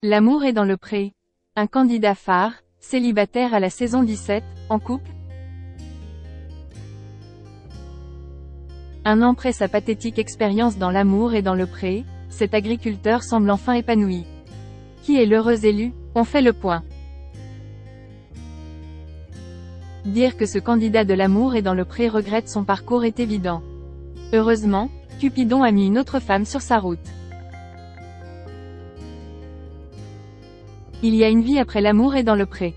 L'amour est dans le pré. Un candidat phare, célibataire à la saison 17, en couple. Un an après sa pathétique expérience dans l'amour et dans le pré, cet agriculteur semble enfin épanoui. Qui est l'heureux élu? On fait le point. Dire que ce candidat de l'amour et dans le pré regrette son parcours est évident. Heureusement, Cupidon a mis une autre femme sur sa route. Il y a une vie après l'amour et dans le pré.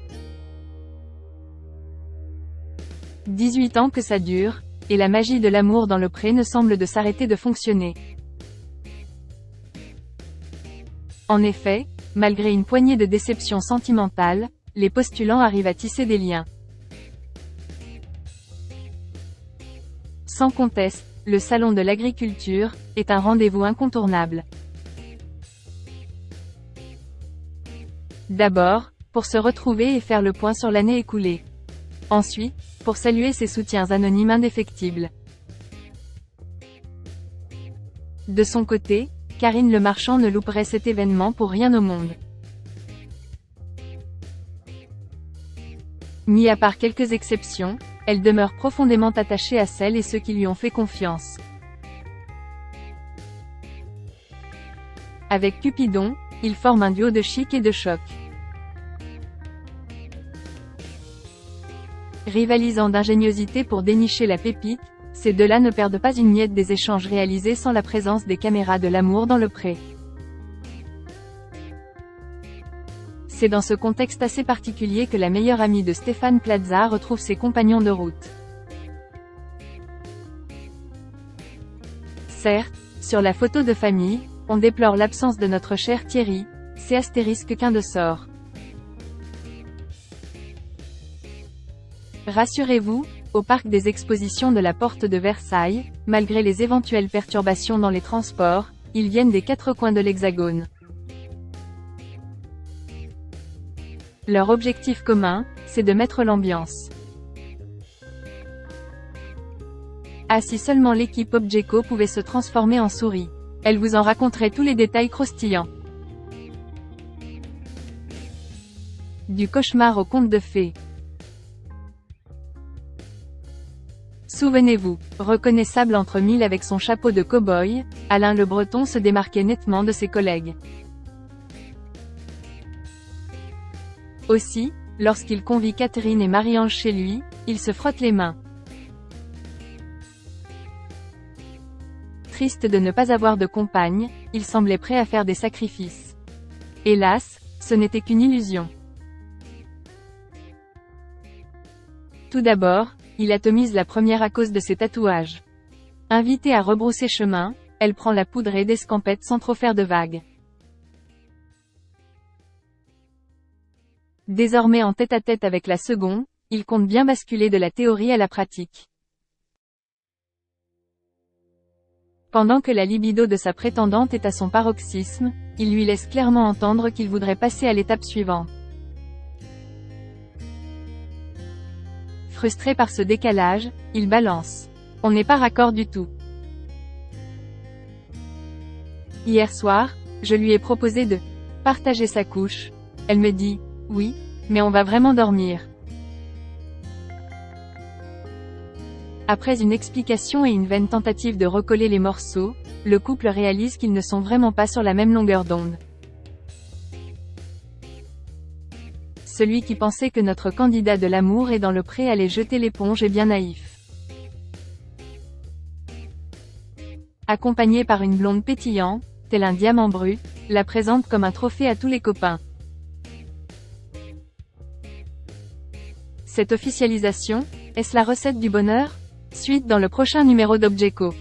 18 ans que ça dure, et la magie de l'amour dans le pré ne semble de s'arrêter de fonctionner. En effet, malgré une poignée de déceptions sentimentales, les postulants arrivent à tisser des liens. Sans conteste, le salon de l'agriculture est un rendez-vous incontournable. D'abord, pour se retrouver et faire le point sur l'année écoulée. Ensuite, pour saluer ses soutiens anonymes indéfectibles. De son côté, Karine Le Marchand ne louperait cet événement pour rien au monde. Mis à part quelques exceptions, elle demeure profondément attachée à celles et ceux qui lui ont fait confiance. Avec Cupidon, ils forment un duo de chic et de choc. Rivalisant d'ingéniosité pour dénicher la pépite, ces deux-là ne perdent pas une miette des échanges réalisés sans la présence des caméras de l'amour dans le pré. C'est dans ce contexte assez particulier que la meilleure amie de Stéphane Plaza retrouve ses compagnons de route. Certes, sur la photo de famille, on déplore l'absence de notre cher Thierry, c'est astérisque qu'un de sort. Rassurez-vous, au parc des expositions de la Porte de Versailles, malgré les éventuelles perturbations dans les transports, ils viennent des quatre coins de l'Hexagone. Leur objectif commun, c'est de mettre l'ambiance. Ah, si seulement l'équipe Obgeco pouvait se transformer en souris. Elle vous en raconterait tous les détails croustillants. Du cauchemar au conte de fées. Souvenez-vous, reconnaissable entre mille avec son chapeau de cow-boy, Alain Le Breton se démarquait nettement de ses collègues. Aussi, lorsqu'il convie Catherine et Marie-Ange chez lui, il se frotte les mains. Triste de ne pas avoir de compagne, il semblait prêt à faire des sacrifices. Hélas, ce n'était qu'une illusion. Tout d'abord, il atomise la première à cause de ses tatouages. Invitée à rebrousser chemin, elle prend la poudrée d'escampette sans trop faire de vagues. Désormais en tête-à-tête avec la seconde, il compte bien basculer de la théorie à la pratique. Pendant que la libido de sa prétendante est à son paroxysme, il lui laisse clairement entendre qu'il voudrait passer à l'étape suivante. Frustré par ce décalage, il balance. On n'est pas raccord du tout. Hier soir, je lui ai proposé de partager sa couche. Elle me dit, oui, mais on va vraiment dormir. Après une explication et une vaine tentative de recoller les morceaux, le couple réalise qu'ils ne sont vraiment pas sur la même longueur d'onde. Celui qui pensait que notre candidat de l'amour et dans le pré allait jeter l'éponge est bien naïf. Accompagné par une blonde pétillante, tel un diamant brut, la présente comme un trophée à tous les copains. Cette officialisation, est-ce la recette du bonheur? Suite dans le prochain numéro d'Obgeco.